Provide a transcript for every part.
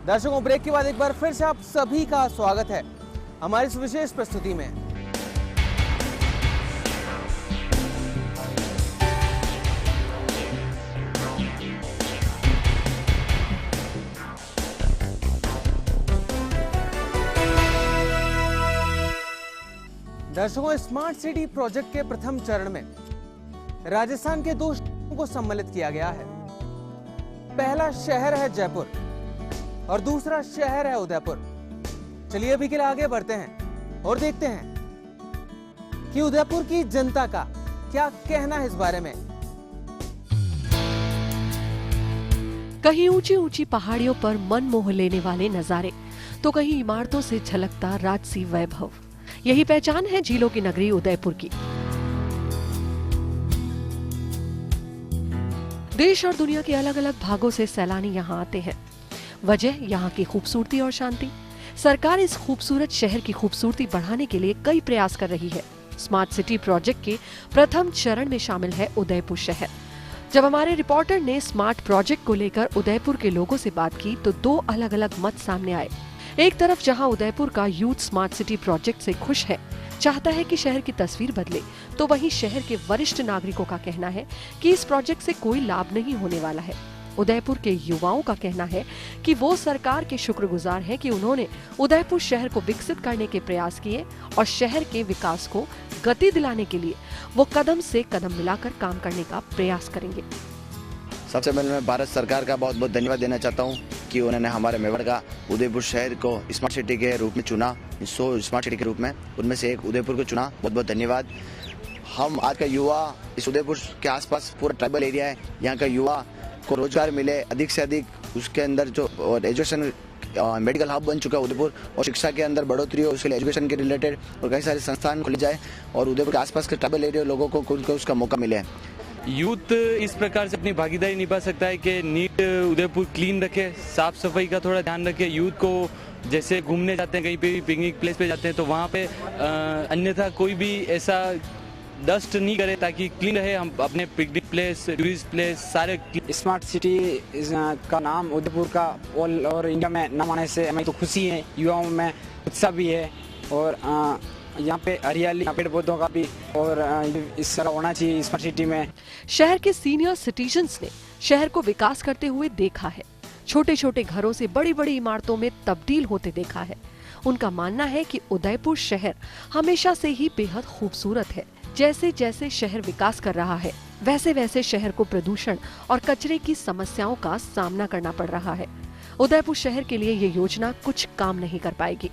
दर्शकों, ब्रेक के बाद एक बार फिर से आप सभी का स्वागत है हमारी इस विशेष प्रस्तुति में। दर्शकों, स्मार्ट सिटी प्रोजेक्ट के प्रथम चरण में राजस्थान के 2 शहरों को सम्मिलित किया गया है। पहला शहर है जयपुर और दूसरा शहर है उदयपुर। चलिए अभी के लिए आगे बढ़ते हैं और देखते हैं कि उदयपुर की जनता का क्या कहना है इस बारे में। कहीं ऊंची ऊंची पहाड़ियों पर मन मोह लेने वाले नजारे, तो कहीं इमारतों से झलकता राजसी वैभव। यही पहचान है झीलों की नगरी उदयपुर की। देश और दुनिया के अलग अलग भागों से सैलानी यहाँ आते हैं। वजह यहाँ की खूबसूरती और शांति। सरकार इस खूबसूरत शहर की खूबसूरती बढ़ाने के लिए कई प्रयास कर रही है। स्मार्ट सिटी प्रोजेक्ट के प्रथम चरण में शामिल है उदयपुर शहर। जब हमारे रिपोर्टर ने स्मार्ट प्रोजेक्ट को लेकर उदयपुर के लोगों से बात की तो 2 अलग अलग मत सामने आए। एक तरफ जहां उदयपुर का यूथ स्मार्ट सिटी प्रोजेक्ट से खुश है, चाहता है कि शहर की तस्वीर बदले, तो वहीं शहर के वरिष्ठ नागरिकों का कहना है कि इस प्रोजेक्ट से कोई लाभ नहीं होने वाला है। उदयपुर के युवाओं का कहना है कि वो सरकार के शुक्रगुजार हैं कि उन्होंने उदयपुर शहर को विकसित करने के प्रयास किए और शहर के विकास को गति दिलाने के लिए वो कदम से कदम मिलाकर काम करने का प्रयास करेंगे। सबसे पहले मैं भारत सरकार का बहुत बहुत धन्यवाद देना चाहता हूं कि उन्होंने हमारे मेवाड़ का उदयपुर शहर को स्मार्ट सिटी के रूप में चुना। 100 स्मार्ट सिटी के रूप में उनमें से एक उदयपुर को चुना। बहुत बहुत धन्यवाद। हम आज का युवा इस उदयपुर के आसपास पूरा ट्राइबल एरिया है, यहाँ का युवा को रोजगार मिले अधिक से अधिक। उसके अंदर जो एजुकेशन मेडिकल हब बन चुका है उदयपुर, और शिक्षा के अंदर बढ़ोतरी हो, उसके लिए एजुकेशन के रिलेटेड और कई सारे संस्थान खोले जाए और उदयपुर के आसपास के ट्राइबल एरिया लोगों को उसका मौका मिले। यूथ इस प्रकार से अपनी भागीदारी निभा सकता है कि नीट उदयपुर क्लीन रखे, साफ सफाई का थोड़ा ध्यान रखे। यूथ को जैसे घूमने जाते हैं, कहीं पे भी पिकनिक प्लेस पे जाते हैं, तो वहाँ पे अन्यथा कोई भी ऐसा डस्ट नहीं करे ताकि क्लीन रहे। हम अपने पिकनिक प्लेस, टूरिस्ट प्लेस सारे। स्मार्ट सिटी का नाम उदयपुर का ऑल ओवर इंडिया में नाम आने से हमें तो खुशी है, युवाओं में उत्साह भी है और यहाँ पे हरियाली, पेड़ पौधों का भी और इस तरह होना चाहिए स्मार्ट सिटी में। शहर के सीनियर सिटीजन्स ने शहर को विकास करते हुए देखा है, छोटे छोटे घरों से बड़ी बड़ी इमारतों में तब्दील होते देखा है। उनका मानना है कि उदयपुर शहर हमेशा से ही बेहद खूबसूरत है। जैसे जैसे शहर विकास कर रहा है, वैसे वैसे शहर को प्रदूषण और कचरे की समस्याओं का सामना करना पड़ रहा है। उदयपुर शहर के लिए ये योजना कुछ काम नहीं कर पाएगी।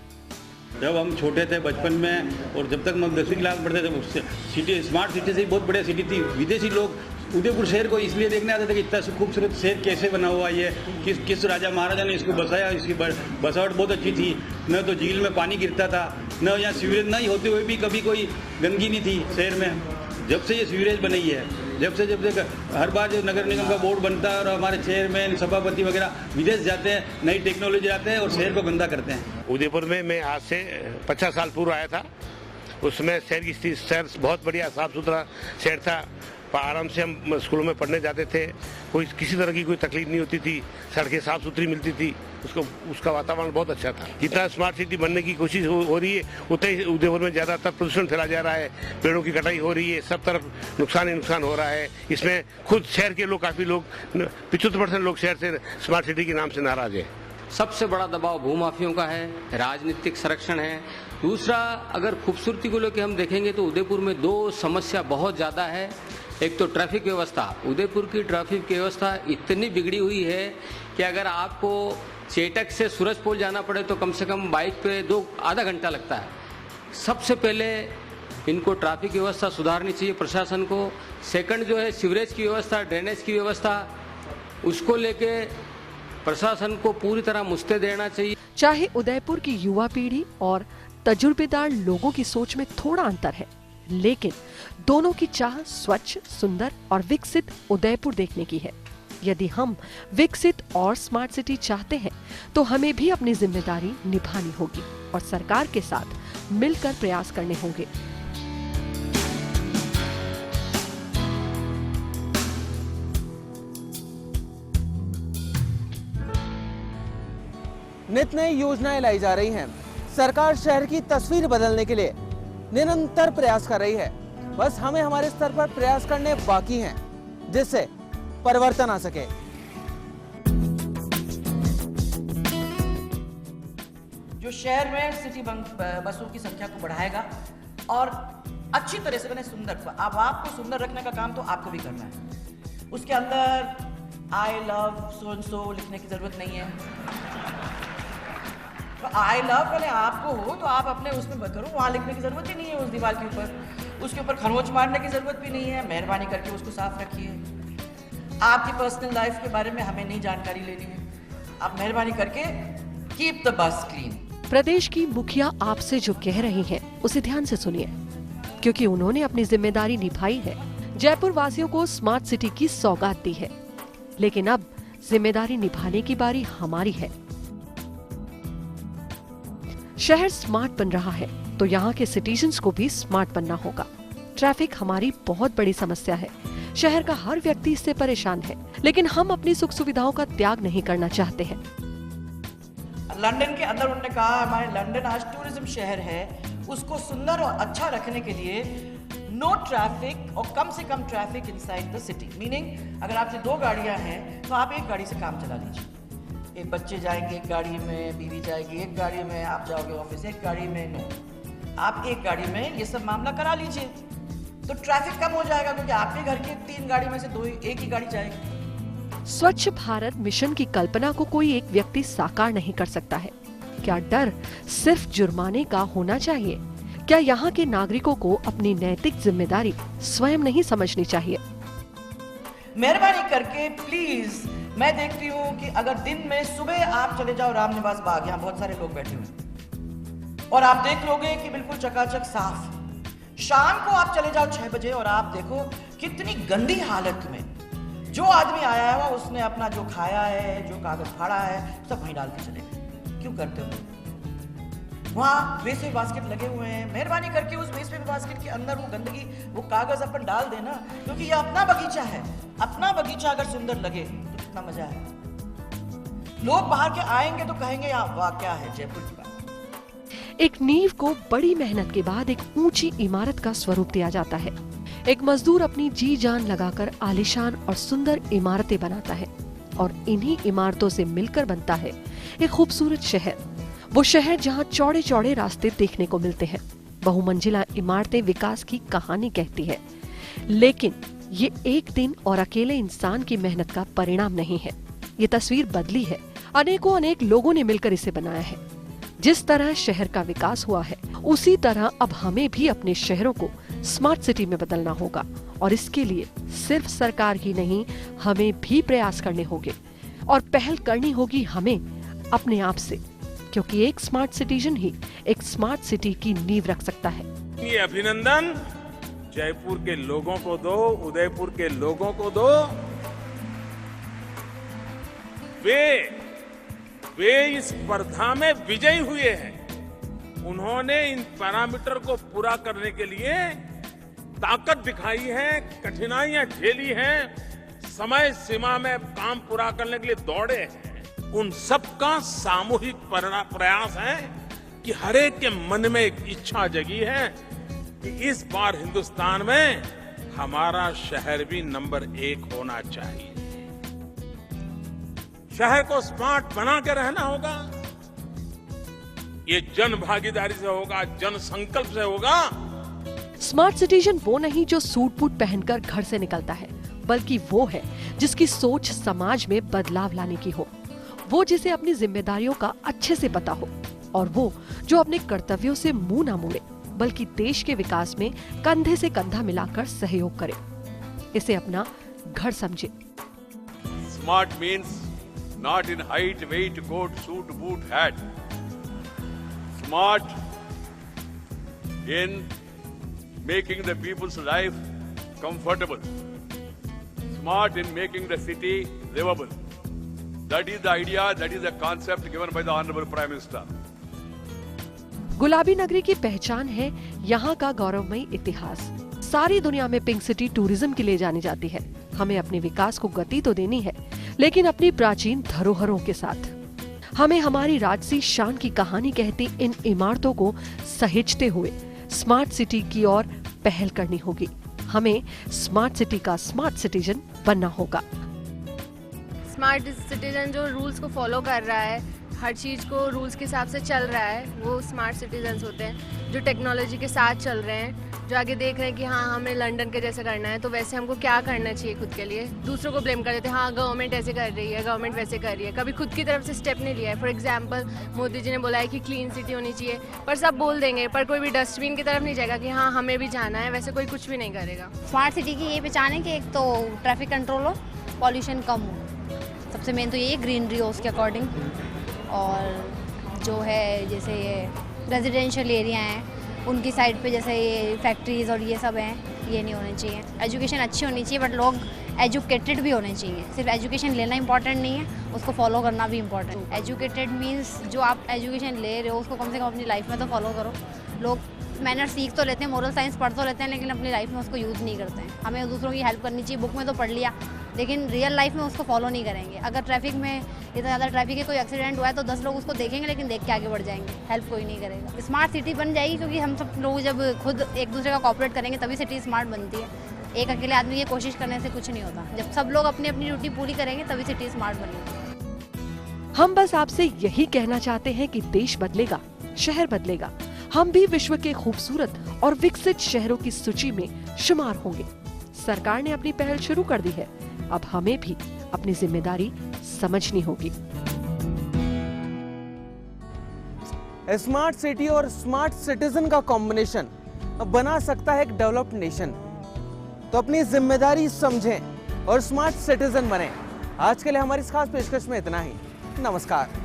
जब हम छोटे थे बचपन में और जब तक हम 10वीं क्लास में पढ़ते थे, सिटी स्मार्ट सिटी से बहुत बढ़िया सिटी थी। विदेशी लोग उदयपुर शहर को इसलिए देखने आते थे कि इतना खूबसूरत शहर कैसे बना हुआ है, ये किस राजा महाराजा ने इसको बसाया, इसकी बसावट बहुत अच्छी थी। न तो झील में पानी गिरता था, न यहाँ सीवरेज नहीं होते हुए भी कभी कोई गंदगी नहीं थी शहर में। जब से ये सीवरेज बनी है, जब से हर बार जो नगर निगम का बोर्ड बनता है और हमारे चेयरमैन सभापति वगैरह विदेश जाते हैं, नई टेक्नोलॉजी आते हैं और शहर को गंदा करते हैं। उदयपुर में मैं आज से 50 साल पूर्व आया था। उसमें शहर की स्थिति, शहर बहुत बढ़िया साफ सुथरा शहर था। आराम से हम स्कूलों में पढ़ने जाते थे, कोई किसी तरह की कोई तकलीफ नहीं होती थी, सड़कें साफ सुथरी मिलती थी, उसका वातावरण बहुत अच्छा था। जितना स्मार्ट सिटी बनने की कोशिश हो रही है, उतना ही उदयपुर में ज्यादातर प्रदूषण फैला जा रहा है, पेड़ों की कटाई हो रही है, सब तरफ नुकसान ही नुकसान हो रहा है। इसमें खुद शहर के लोग, काफी लोग, 75% लोग शहर से स्मार्ट सिटी के नाम से नाराज है। सबसे बड़ा दबाव भूमाफियों का है, राजनीतिक संरक्षण है। दूसरा, अगर खूबसूरती को लेकर हम देखेंगे तो उदयपुर में 2 समस्या बहुत ज्यादा है। एक तो ट्रैफिक व्यवस्था। उदयपुर की ट्रैफिक व्यवस्था इतनी बिगड़ी हुई है कि अगर आपको चेटक से सूरजपोल जाना पड़े तो कम से कम बाइक पे आधा घंटा लगता है। सबसे पहले इनको ट्रैफिक व्यवस्था सुधारनी चाहिए प्रशासन को। सेकंड जो है सीवरेज की व्यवस्था, ड्रेनेज की व्यवस्था, उसको लेके प्रशासन को पूरी तरह मुस्तैद रहना चाहिए। चाहे उदयपुर की युवा पीढ़ी और तजुर्बेदार लोगों की सोच में थोड़ा अंतर है, लेकिन दोनों की चाह स्वच्छ, सुंदर और विकसित उदयपुर देखने की है। यदि हम विकसित और स्मार्ट सिटी चाहते हैं तो हमें भी अपनी जिम्मेदारी निभानी होगी और सरकार के साथ मिलकर प्रयास करने होंगे। नित नई योजनाएं लाई जा रही हैं। सरकार शहर की तस्वीर बदलने के लिए निरंतर प्रयास कर रही है। बस हमें हमारे स्तर पर प्रयास करने बाकी हैं, जिससे परिवर्तन आ सके। जो शहर में सिटी बसों की संख्या को बढ़ाएगा और अच्छी तरह से बने सुंदर। अब आपको सुंदर रखने का काम तो आपको भी करना है। उसके अंदर I love so and so लिखने की जरूरत नहीं है। तो आई लव वाले आपको हो तो आप अपने उसमें करो, वहां लिखने की जरूरत ही नहीं है। उस दीवार के ऊपर उसके ऊपर खरोंच मारने की जरूरत भी नहीं है। मेहरबानी करके उसको साफ रखिए। आपकी पर्सनल लाइफ के बारे में हमें नहीं जानकारी लेनी है। आप मेहरबानी करके कीप द बस क्लीन। प्रदेश की मुखिया आपसे जो कह रही हैं, उसे ध्यान से सुनिए, क्योंकि उन्होंने अपनी जिम्मेदारी निभाई है। जयपुर वासियों को स्मार्ट सिटी की सौगात दी है, लेकिन अब जिम्मेदारी निभाने की बारी हमारी है। शहर स्मार्ट बन रहा है तो यहाँ के सिटीजन्स को भी स्मार्ट बनना होगा। ट्रैफिक हमारी बहुत बड़ी समस्या है। शहर का हर व्यक्ति इससे परेशान है, लेकिन हम अपनी सुख सुविधाओं का त्याग नहीं करना चाहते हैं। लंदन के अंदर उन्होंने कहा हमारे लंदन आज टूरिज्म शहर है, उसको सुंदर और अच्छा रखने के लिए नो ट्रैफिक और कम से कम traffic inside the city. Meaning अगर आपसे 2 गाड़ियां हैं तो आप एक गाड़ी से काम चला लीजिए। एक बच्चे जाएंगे एक गाड़ी में, बीवी जाएगी एक गाड़ी में, आप जाओगे ऑफिस एक गाड़ी में। नो, आप एक गाड़ी में ये सब मामला करा लीजिए तो ट्रैफिक कम हो जाएगा, क्योंकि आपके घर की 3 गाड़ी में से 2 एक ही गाड़ी जाएगी। स्वच्छ भारत मिशन की कल्पना को कोई एक व्यक्ति साकार नहीं कर सकता है। क्या डर सिर्फ जुर्माने का होना चाहिए? क्या यहाँ के नागरिकों को अपनी नैतिक जिम्मेदारी स्वयं नहीं समझनी चाहिए? मेहरबानी करके प्लीज, मैं देखती हूँ कि अगर दिन में सुबह आप चले जाओ रामनिवास बाग, यहाँ बहुत सारे लोग बैठे हुए और आप देख लोगे कि बिल्कुल चकाचक साफ। शाम को आप चले जाओ 6 बजे और आप देखो कितनी गंदी हालत में जो आदमी आया है उसने अपना जो खाया है, जो कागज फाड़ा है, सब वहीं डाल के चले गए। क्यों करते हो? वहाँ वेस्ट में बास्केट लगे हुए हैं। मेहरबानी करके उस वेस्ट में बास्केट के अंदर वो गंदगी, वो कागज अपन डाल देना, क्योंकि ये अपना बगीचा है। अपना बगीचा अगर सुंदर लगे तो कितना मजा है। लोग बाहर के आएंगे तो कहेंगे यार वाह क्या है जयपुर की बात। एक नींव को बड़ी मेहनत के बाद एक ऊंची इमारत का स्वरूप दिया जाता है। एक मजदूर अपनी जी जान लगाकर आलीशान और सुंदर इमारतें बनाता है और इन्हीं इमारतों से मिलकर बनता है एक खूबसूरत शहर। वो शहर जहाँ चौड़े चौड़े रास्ते देखने को मिलते हैं। बहुमंजिला इमारतें विकास की कहानी कहती है, लेकिन ये एक दिन और अकेले इंसान की मेहनत का परिणाम नहीं है। ये तस्वीर बदली है, अनेक लोगों ने मिलकर इसे बनाया है। जिस तरह शहर का विकास हुआ है, उसी तरह अब हमें भी अपने शहरों को स्मार्ट सिटी में बदलना होगा और इसके लिए सिर्फ सरकार ही नहीं, हमें भी प्रयास करने होंगे और पहल करनी होगी हमें अपने आप से, क्योंकि एक स्मार्ट सिटीजन ही एक स्मार्ट सिटी की नींव रख सकता है। ये अभिनंदन जयपुर के लोगों को दो, उदयपुर के लोगों को दो। वे इस स्पर्धा में विजयी हुए हैं। उन्होंने इन पैरामीटर को पूरा करने के लिए ताकत दिखाई है, कठिनाइयां झेली हैं, समय सीमा में काम पूरा करने के लिए दौड़े हैं। उन सबका सामूहिक प्रयास है कि हर एक के मन में एक इच्छा जगी है कि इस बार हिंदुस्तान में हमारा शहर भी नंबर 1 होना चाहिए। शहर को स्मार्ट बना के रहना होगा। ये जन भागीदारी से होगा, जन संकल्प से होगा। स्मार्ट सिटीजन वो नहीं जो सूट बूट पहनकर घर से निकलता है, बल्कि वो है जिसकी सोच समाज में बदलाव लाने की हो, वो जिसे अपनी जिम्मेदारियों का अच्छे से पता हो और वो जो अपने कर्तव्यों से मुंह ना मोड़े, बल्कि देश के विकास में कंधे से कंधा मिलाकर सहयोग करे। इसे अपना घर समझे। Smart means not in height, weight, coat, suit, boot, hat. Smart in making the people's life comfortable. Smart in making the city livable. That is the idea, that is the concept given by the Honorable Prime Minister. गुलाबी नगरी की पहचान है यहाँ का गौरवमयी इतिहास। सारी दुनिया में पिंक सिटी टूरिज्म के लिए जानी जाती है। हमें अपने विकास को गति तो देनी है, लेकिन अपनी प्राचीन धरोहरों के साथ। हमें हमारी राजसी शान की कहानी कहती इन इमारतों को सहेजते हुए स्मार्ट सिटी की ओर पहल करनी होगी। हमें स्मार्ट सिटी का स्मार्ट सिटीजन बनना होगा। स्मार्ट सिटीजन जो रूल्स को फॉलो कर रहा है, हर चीज़ को रूल्स के हिसाब से चल रहा है, वो स्मार्ट सिटीजन्स होते हैं। जो टेक्नोलॉजी के साथ चल रहे हैं, जो आगे देख रहे हैं कि हाँ हमें लंदन के जैसे करना है, तो वैसे हमको क्या करना चाहिए खुद के लिए। दूसरों को ब्लेम कर देते हैं, हाँ गवर्नमेंट ऐसे कर रही है, गवर्नमेंट वैसे कर रही है, कभी खुद की तरफ से स्टेप नहीं लिया है। फॉर एग्जांपल मोदी जी ने बोला है कि क्लीन सिटी होनी चाहिए, पर सब बोल देंगे, पर कोई भी डस्टबिन की तरफ नहीं जाएगा कि हाँ हमें भी जाना है, वैसे कोई कुछ भी नहीं करेगा। स्मार्ट सिटी की ये पहचान है कि एक तो ट्रैफिक कंट्रोल हो, पॉल्यूशन कम हो, सबसे मेन तो ये ग्रीनरी हो उसके अकॉर्डिंग, और जो है जैसे ये रेजिडेंशियल एरिया हैं उनकी साइड पे जैसे ये फैक्ट्रीज़ और ये सब हैं, ये नहीं होने चाहिए। एजुकेशन अच्छी होनी चाहिए, बट लोग एजुकेटेड भी होने चाहिए। सिर्फ एजुकेशन लेना इंपॉर्टेंट नहीं है, उसको फॉलो करना भी इम्पॉर्टेंट। एजुकेटेड मीन्स जो आप एजुकेशन ले रहे हो उसको कम से कम अपनी लाइफ में तो फॉलो करो। लोग मैनर सीख तो लेते हैं, मोरल साइंस पढ़ तो लेते हैं, लेकिन अपनी लाइफ में उसको यूज़ नहीं करते हैं। हमें दूसरों की हेल्प करनी चाहिए, बुक में तो पढ़ लिया, लेकिन रियल लाइफ में उसको फॉलो नहीं करेंगे। अगर ट्रैफिक में इतना ज़्यादा ट्रैफिक है, कोई एक्सीडेंट हुआ है तो 10 लोग उसको देखेंगे, लेकिन देख के आगे बढ़ जाएंगे, हेल्प कोई नहीं करेगा। स्मार्ट सिटी बन जाएगी क्योंकि हम सब लोग जब खुद एक दूसरे का कोऑपरेट करेंगे तभी सिटी स्मार्ट बनती है। एक अकेले आदमी की कोशिश करने से कुछ नहीं होता। जब सब लोग अपनी अपनी ड्यूटी पूरी करेंगे तभी सिटी स्मार्ट बनेगी। हम बस आपसे यही कहना चाहते हैं कि देश बदलेगा, शहर बदलेगा, हम भी विश्व के खूबसूरत और विकसित शहरों की सूची में शुमार होंगे। सरकार ने अपनी पहल शुरू कर दी है, अब हमें भी अपनी जिम्मेदारी समझनी होगी। स्मार्ट सिटी और स्मार्ट सिटीजन का कॉम्बिनेशन बना सकता है एक डेवलप्ड नेशन। तो अपनी जिम्मेदारी समझें और स्मार्ट सिटीजन बने। आज के लिए हमारी इस खास पेशकश में इतना ही। नमस्कार।